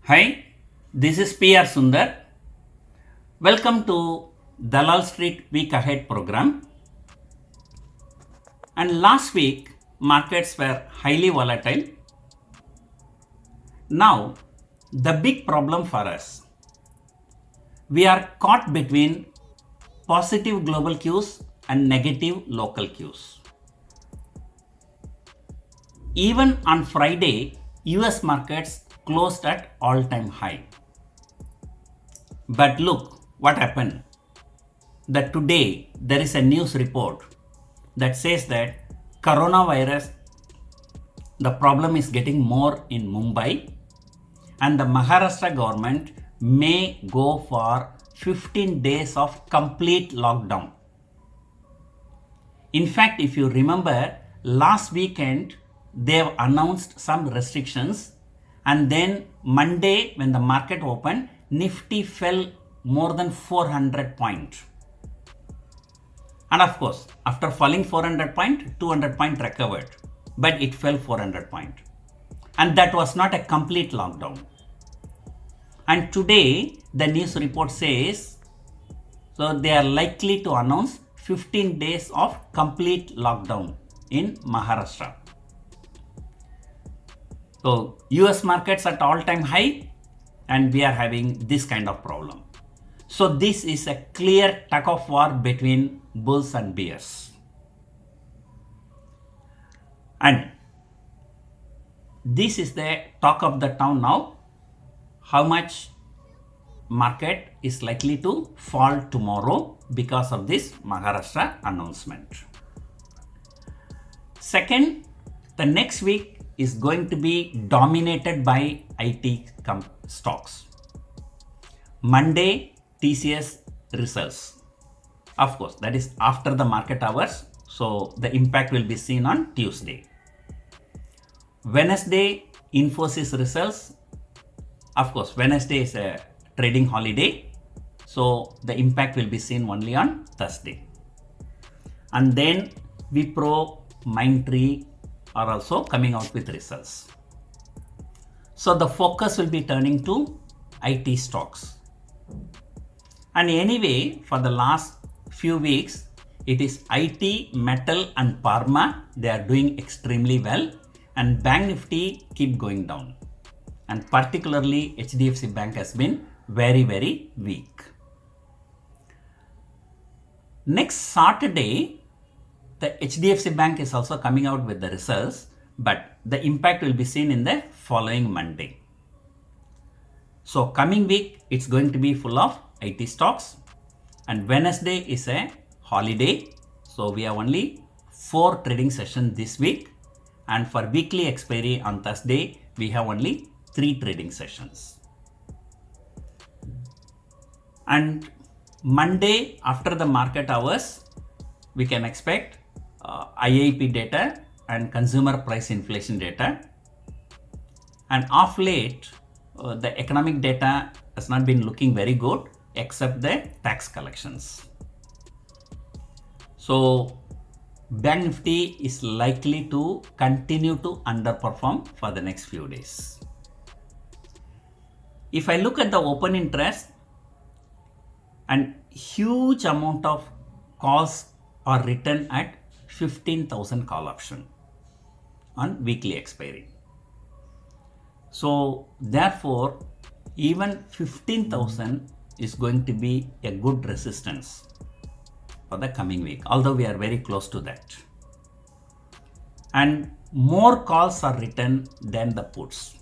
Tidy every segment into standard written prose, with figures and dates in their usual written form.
Hi, this is PR Sundar. Welcome to Dalal Street Week Ahead program. And last week, markets were highly volatile. Now, the big problem for us, we are caught between positive global cues and negative local cues. Even on Friday, US markets closed at all-time high. But look what happened. That today there is a news report that says that coronavirus, the problem is getting more in Mumbai, and the Maharashtra government may go for 15 days of complete lockdown. In fact, if you remember, last weekend they have announced some restrictions, and then Monday when the market opened, Nifty fell more than 400 points. And of course, after falling 400 points, 200 points recovered, but it fell 400 points. And that was not a complete lockdown. And today, the news report says, so they are likely to announce 15 days of complete lockdown in Maharashtra. So, US markets at all-time high, and we are having this kind of problem. So, this is a clear tug of war between bulls and bears. And this is the talk of the town now. How much market is likely to fall tomorrow because of this Maharashtra announcement. Second, the next week is going to be dominated by IT stocks. Monday, TCS results. Of course, that is after the market hours, so the impact will be seen on Tuesday. Wednesday, Infosys results. Of course, Wednesday is a trading holiday, so the impact will be seen only on Thursday. And then Wipro, Mindtree are also coming out with results. So the focus will be turning to IT stocks. And anyway, for the last few weeks, it is IT, metal and pharma. They are doing extremely well, and Bank Nifty keep going down. And particularly HDFC Bank has been very, very weak. Next Saturday, the HDFC Bank is also coming out with the results, but the impact will be seen in the following Monday. So coming week, it's going to be full of IT stocks, and Wednesday is a holiday. So we have only 4 trading sessions this week, and for weekly expiry on Thursday, we have only 3 trading sessions. And Monday after the market hours, we can expect IIP data and consumer price inflation data. And of late, the economic data has not been looking very good except the tax collections. So Bank Nifty is likely to continue to underperform for the next few days. If I look at the open interest, and huge amount of calls are written at 15,000 call option on weekly expiry. So therefore, even 15,000 is going to be a good resistance for the coming week, although we are very close to that. And more calls are written than the puts.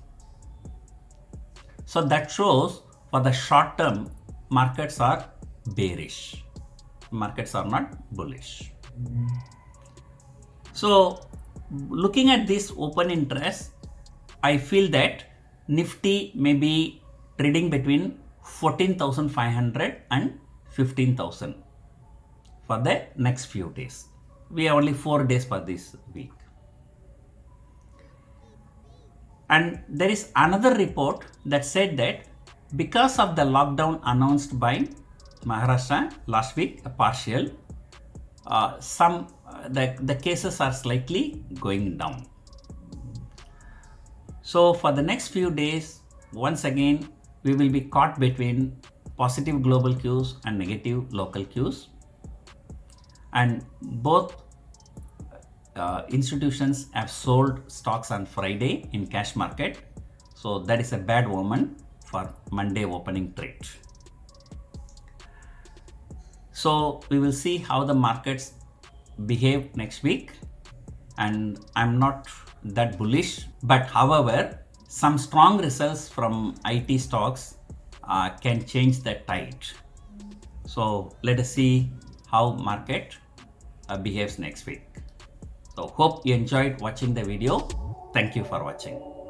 So that shows for the short term, markets are bearish. Markets are not bullish. So looking at this open interest, I feel that Nifty may be trading between 14,500 and 15,000 for the next few days. We have only 4 days for this week. And there is another report that said that because of the lockdown announced by Maharashtra last week, a partial, the cases are slightly going down. So for the next few days, once again, we will be caught between positive global cues and negative local cues. And both institutions have sold stocks on Friday in cash market. So that is a bad omen for Monday opening trade. So we will see how the markets behave next week. And I'm not that bullish, but however, some strong results from IT stocks can change the tide. So let us see how market behaves next week. So hope you enjoyed watching the video. Thank you for watching.